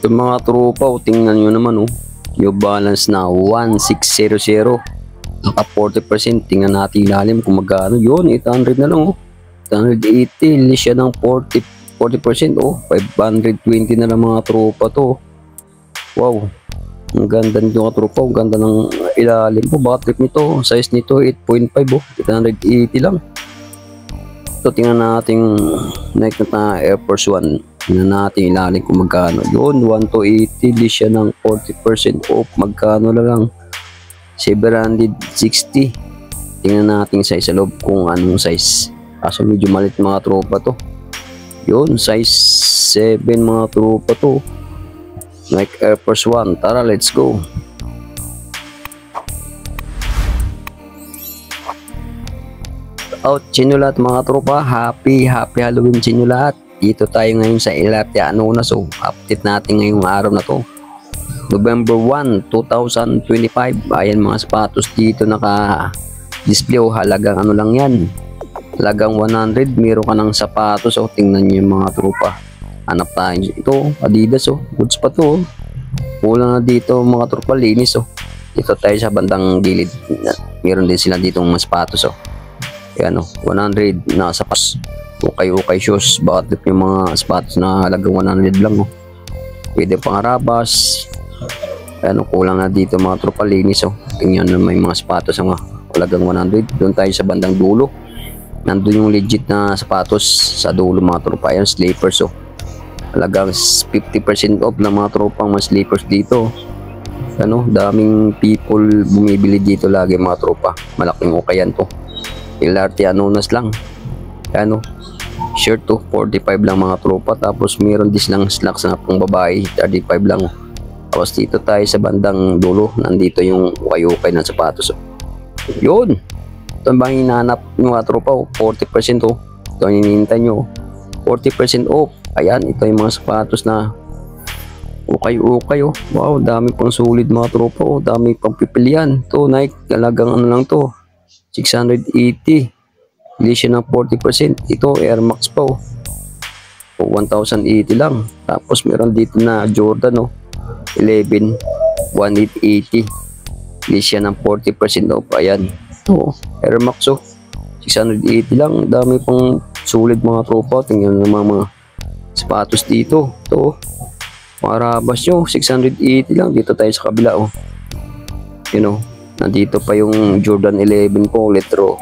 Yung mga tropa, tingnan nyo naman yung balance na 1600. Naka 40%. Tingnan natin ilalim kung magkano. Yun, 800 na lang 880. List siya ng 40%. 520 na lang mga tropa to. Wow. Ang ganda nito mga tropa. Ang ganda ng ilalim po. Battery nito. Size nito 8.5 880 lang. So tingnan natin Nike na Air Force 1. Tingnan natin ilalim kung magkano. Yun, 1280. List siya ng 40% off. Magkano na lang? 760. Tingnan natin size sa loob kung anong size. Kaso medyo malit mga tropa to. Yun, size 7 mga tropa to. Nike Air Force 1. Tara, let's go. Out sa inyo lahat mga tropa. Happy Halloween sa inyo lahat. Dito tayo ngayon sa Elatia Anonas. So update natin ngayong araw na to, November 1, 2025. Ayan mga sapatos dito naka display. Halagang ano lang yan, halagang 100. Meron ka ng sapatos. Tingnan nyo yung mga tropa. Hanap tayo ito, Adidas. Goods pa to. Kulang na dito mga tropa, linis. Dito tayo sa bandang gilid. Meron din sila dito mga sapatos. Ayan 100 na sapatos. Okay shoes. Bakit yung mga sapatos na halagang 100 lang. Pwede pang arabas. Ayan kulang na dito mga tropa, linis. Tingnan na may mga sapatos ang halagang 100. Doon tayo sa bandang dulo. Nandun yung legit na sapatos sa dulo mga tropa. Ayan, slippers. Halagang 50% off na mga tropang mga slippers dito. Daming people bumibili dito lagi mga tropa. Malaking ukayan to. Elatia Anonas lang. Shirt 45 lang mga tropa. Tapos meron din lang slacks na pang babae, 35 lang. Tapos dito tayo sa bandang dulo, nandito yung ukay na sapatos. Yun, ito bang hinahanap yung mga tropa. 40% ito yung hinihintay nyo, 40% off. Ayan, ito yung mga sapatos na ukay. Wow, dami pang sulit mga tropa. Dami pang pipilian. Ito Nike, talagang ano lang to, 680. Hindi siya ng 40%. Ito Air Max pa 1080 lang. Tapos meron dito na Jordan 11 1880. Hindi siya ng 40% off. Ayan, ito Air Max 680 lang. Dami pang sulit mga tropa. Tingnan naman mga sapatos dito. Ito marabas nyo, 680 lang. Dito tayo sa kabila nandito pa yung Jordan 11 po, letro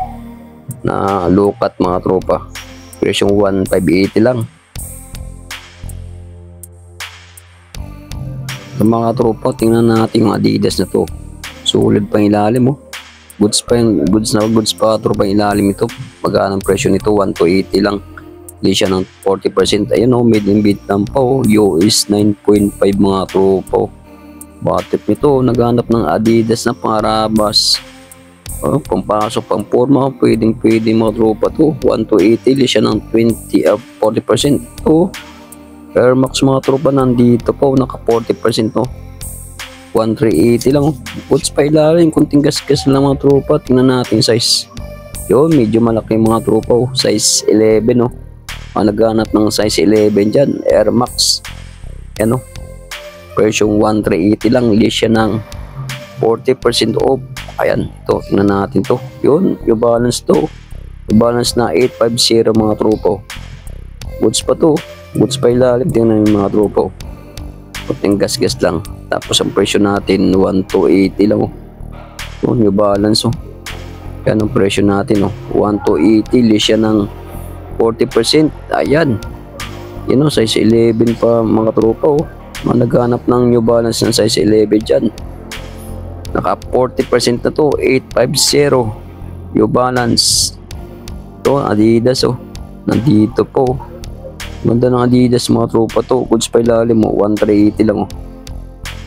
na low-cut mga tropa. Presyong 1580 lang. Ito mga tropa, tingnan natin yung Adidas na to. Sulit pa yung ilalim Goods pa tropa yung ilalim ito. Magkano ang presyo nito? 1280 lang. Hindi siya ng 40%. Ayun made in Vietnam pa US 9.5 mga tropa. Batip nito, naghanap ng Adidas na pangarabas. Pampasok, pang forma, pwede mga tropa to. 1280, siya ng 40%. Air Max mga tropa, nandito po, naka 40% 1380 lang. Goods pa ilalim, kunting gas-gas lang mga tropa. Tingnan natin size. Yun, medyo malaki mga tropa. Size 11 naghanap ng size 11 dyan. Air Max. Presyong 1380 lang. List siya ng 40% off. Ayan, ito, tingnan natin to. Yun, yung balance to. Yung balance na 850 mga tropa. Goods pa to. Goods pa ilalim. Tingnan yung mga tropa. Kunting gas-gas lang. Tapos ang presyo natin 1280 lang. Yun, yung balance Yan ang presyo natin 1280. List siya ng 40%. Ayan. Yun size 11 pa mga tropa naghanap ng New Balance ng size 11 dyan. Naka 40% na to, 850 New Balance. Ito Adidas nandito po. Ganda ng Adidas mga tropa to. Goods pa ilalim 1380 lang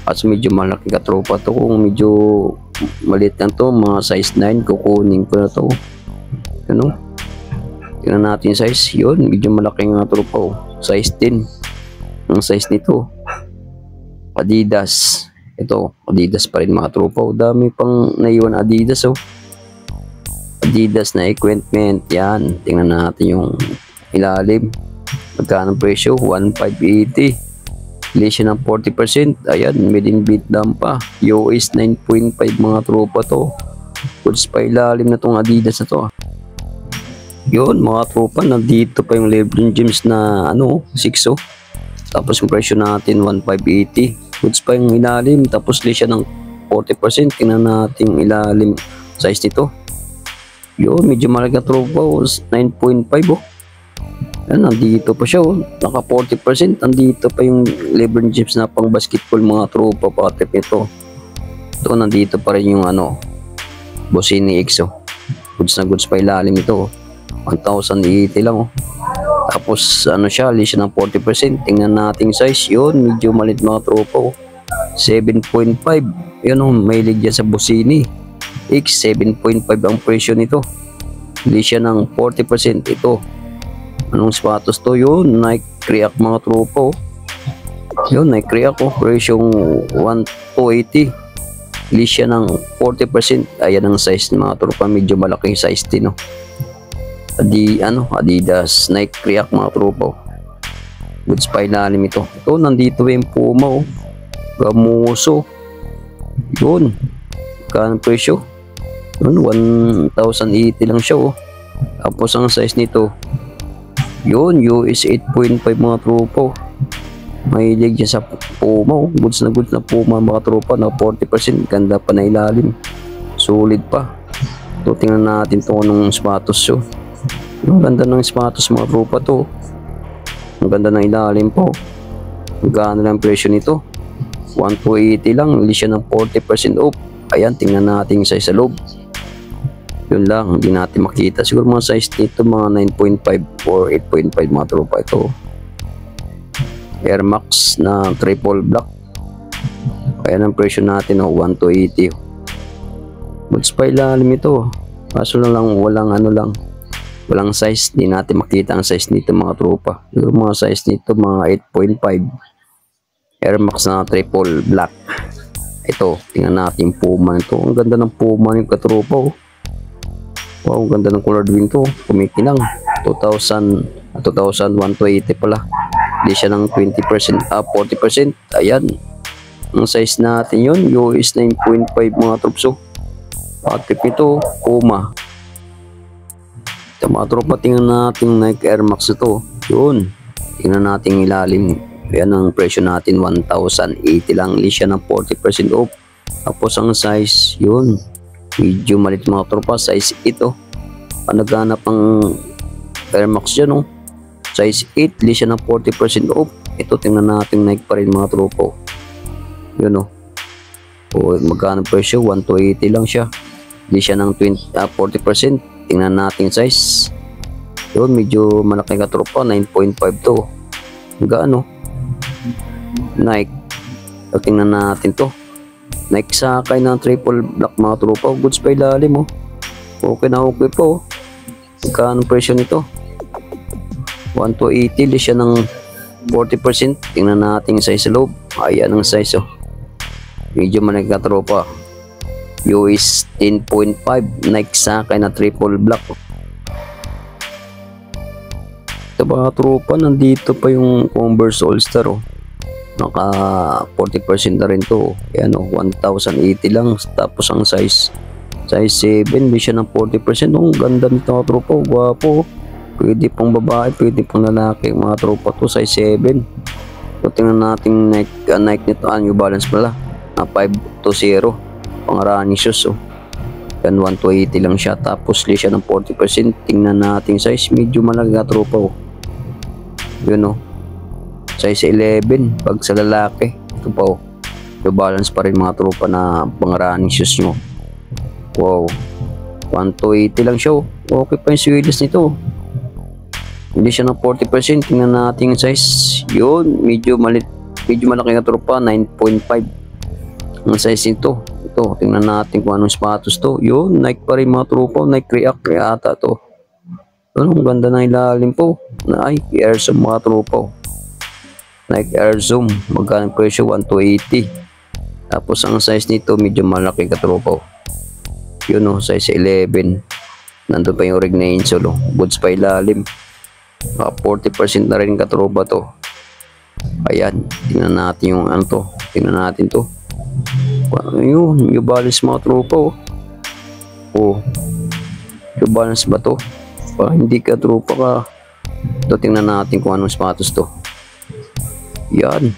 At medyo malaki ka tropa to. Kung medyo maliit lang to, mga size 9, kukunin ko na to. Tingnan natin size. Yun, medyo malaki nga tropa size 10 ang size nito. Adidas. Ito, Adidas pa rin mga tropa. Dami pang naiwan Adidas Adidas na equipment. Yan, tingnan natin yung ilalim. Magkano presyo? 1580. Bili siya ng 40%. Ayan, made in Vietnam pa. US 9.5 mga tropa to. Goods pa ilalim na tong Adidas na to. Yun mga tropa, nandito pa yung LeBron James na 6 oh. Tapos yung presyo natin 1,580. Goods pa yung ilalim. Tapos li siya ng 40%. Tingnan natin ilalim size nito. Yun, medyo malaki na tropa oh. 9.5 oh. Yan, nandito pa siya oh. Naka 40%. Nandito pa yung LeBron James na pang basketball mga tropa patip ito. Ito, nandito pa rin yung Bossini X oh. Goods na goods pa ilalim ito oh. 1,080 lang oh. Tapos siya, list ng 40%. Tingnan natin size. Yun, medyo malit mga tropa oh. 7.5. Yun oh, may lig dyan sa Bossini X. 7.5 ang presyo nito. List siya ng 40%. Ito, anong sapatos to? Yun, Nike React mga tropa oh. Yun, Nike React oh. Presyong 1,280. List siya ng 40%. Ayan ang size ng mga tropa. Medyo malaking size din oh. Adidas Nike React mga tropa oh. Goods pa ilalim ito. Ito, nandito yung Puma oh. Gamuso. Yun, kan presyo. Yun, 1,080 lang siya oh. Tapos ang size nito, yun, US 8.5 mga tropa. May leg dyan sa Puma oh. Goods na Puma mga tropa na 40%. Ganda pa na ilalim. Solid pa. Ito, tingnan natin ito ng sapatos oh. Ang ganda ng sapatos mga tropa to. Ang ganda ng ilalim po. Magkano lang presyo nito? 1,280 lang. List siya ng 40% off. Ayan, tingnan natin yung size sa loob. Yun lang, hindi natin makita. Siguro mga size nito mga 9.5 or 8.5 mga tropa ito. Air Max na triple black. Ayan ang presyo natin 1,280. Goods pa ilalim ito. Kaso lang walang size. Di natin makita ang size nito mga tropa. Siguro mga size nito mga 8.5. Air Max na triple black. Ito, tingnan natin Puma nito. Ang ganda ng Puma ng katropa oh. Wow, ang ganda ng color wing to. Kumikinang 2,180 pala. Hindi siya ng 20%, 40%. Ayan, ang size natin yun, US 9.5 mga troops oh. Patip ito, Puma. Ito mga tropa, tingnan natin Nike Air Max ito. Yun, tingnan natin ilalim. Ayan ang presyo natin, 1,080 lang. List siya ng 40% off. Tapos ang size, yun, medyo malit mga tropa, size 8 oh. Naghanap ang Air Max dyan oh. Size 8, list siya ng 40% off. Ito, tingnan natin Nike pa rin mga tropa oh. Yun oh. O, magkano presyo? 1,280 lang siya. List siya ng 40%. Tingnan natin size. Yun, medyo malaki ka tropa, 9.5 to. Gaano? Nike. So, tingnan natin to. Nike sakay ng triple black mga tropa. Goods pa ilalim oh. Okay na okay po. Magkano presyo nito? 1,280. List siya ng 40%. Tingnan natin size sa loob. Ayan ang size oh. Medyo malaki ka tropa. US 10.5. Nike sakay na triple black oh. Ito mga tropa, nandito pa yung Converse All-Star oh. Naka 40% na rin to. Ayan oh, 1,080 lang. Tapos ang size 7, di siya ng 40%. Ang ganda nito mga tropa, gwapo. Pwede pang babae, pwede pang lalaki mga tropa to, size 7. So tingnan natin Nike nito, New Balance pala. 520 pang running shoes oh. Yan, 1,280 lang siya. Tapos li siya ng 40%. Tingnan natin size, medyo malaga tropa oh. Yun oh, size 11 pag sa lalaki. Ito pa oh, New Balance pa rin mga tropa na pang running shoes nyo. Wow, 1,280 lang siya oh. Okay pa yung sweetness nito. Hindi siya ng 40%. Tingnan natin yung size. Yun, medyo malaki na tropa, 9.5 ang size nito. Ito, tingnan natin kung anong sapatos to. Yun, Nike pa rin mga tropa, Nike React ata to. Yun, ang ganda na ilalim po. Nike Air Zoom mga tropa. Nike Air Zoom, magkano presyo? 1,280. Tapos ang size nito medyo malaki ka tropa. Yun o, size 11. Nandun pa yung rig na insole. Goods pa ilalim. 40% na rin ka tropa to. Ayan, tingnan natin yung ano to. Tingnan natin to. Ayun, New Balance mga tropa oh. Oh, New Balance ba to? Hindi ka tropa ka. Ito, tingnan natin kung anong sapatos to. Yan.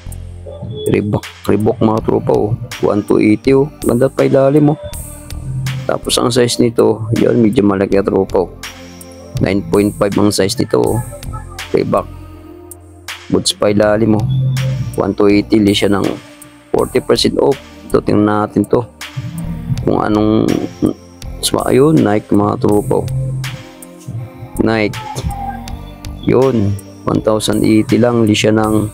Reebok mga tropa oh. 1280 oh. Ganda pa ilalim oh. Tapos ang size nito, yan medyo malaki na tropa oh. 9.5 ang size nito oh. Reebok. Boots pa ilalim oh. 1280 li siya ng 40% off. Ito, tingnan natin to. Kung anong ayun, Nike mga tropa oh. Nike. Yun, 1,080 lang. Li siya ng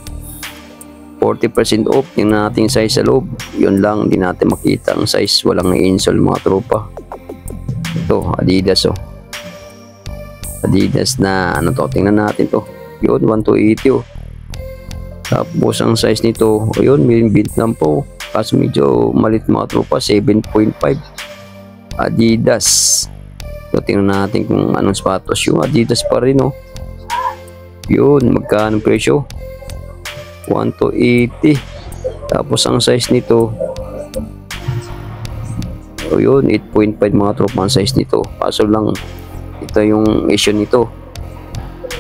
40% off. Tingnan natin yung size sa loob. Yun lang, hindi natin makita ang size. Walang insole mga tropa. Ito, Adidas oh. Adidas na ano to, tingnan natin to. Yun, 1,280 oh. Tapos ang size nito, ayun, may bint lang po. Kaso medyo malit mga tropa, 7.5. Adidas. So, tingnan natin kung anong sapatos. Yung Adidas pa rin oh. Yun, magkano presyo? 1,280. Tapos ang size nito, o yun, 8.5 mga tropa ang size nito. Kaso lang, ito yung issue nito.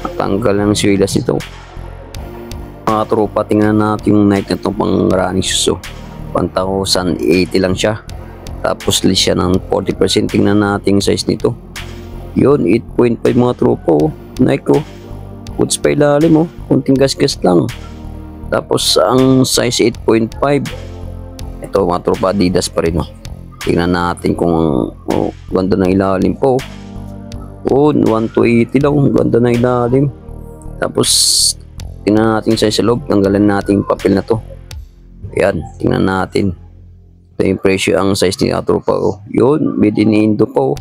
Natanggal ang swilas nito. Mga tropa, tingnan natin yung Nike na itong pang running shoes. 1,080 lang siya. Tapos list siya ng 40%. Tingnan natin yung size nito. Yun, 8.5 mga tropa oh. Nike oh. Boots pa ilalim oh. Kunting gas-gas lang. Tapos ang size 8.5. Ito mga tropa, Adidas pa rin oh. Tingnan natin kung oh, ganda ng ilalim po oh. 1,280 lang. Ganda ng ilalim. Tapos tingnan natin size sa loob. Tanggalan natin yung papel na to. Ayan, tingnan natin. Ito yung presyo, ang size ni tropa oh. Yun, made in Indo po oh.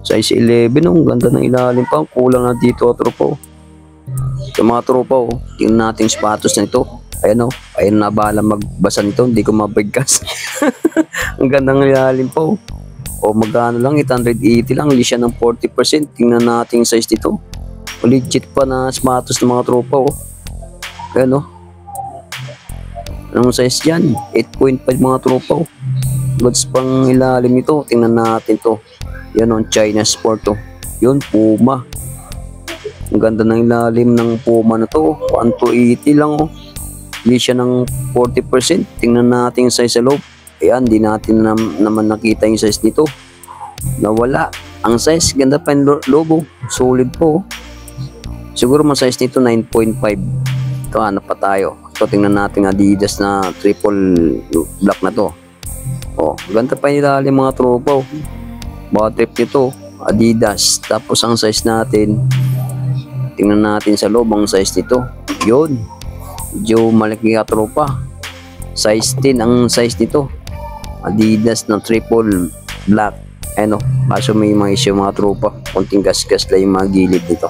Size 11 oh. Ganda ng ilalim pa. Kulang na dito tropa oh. Ito mga tropa oh. Tingnan natin yung sapatos na ito. Ayan oh. Ayan, nabala magbasa nito. Hindi ko mabigkas. Ang ganda ng ilalim po oh. O magkano lang, 880 lang. Li siya ng 40%. Tingnan natin yung size nito. Legit pa na sapatos ng mga tropa oh. Ayan oh. Anong size yan? 8.5 mga tropa oh. Goods pang ilalim nito. Tingnan natin to. Yan on, China Sport oh. Yun, Puma. Ang ganda ng ilalim ng Puma na to. 1,280 lang oh. Hindi siya ng 40%. Tingnan natin yung size sa loob. Ayan, di natin naman nakita yung size nito. Nawala. Ang size, ganda pa yung logo. Solid po. Siguro mga size nito 9.5. Ito, hanap pa tayo. Ito, tingnan natin Adidas na triple black na to. Oh, ganda pa yung ilalim mga tropa. Baka trip nito, Adidas. Tapos ang size natin, tingnan natin sa loob ang size nito. Yun. Medyo malaki ka tropa. Size 10 ang size nito. Adidas na triple black. Ano, kaso may mga issue mga tropa. Konting gas-gas lang yung mga gilid nito.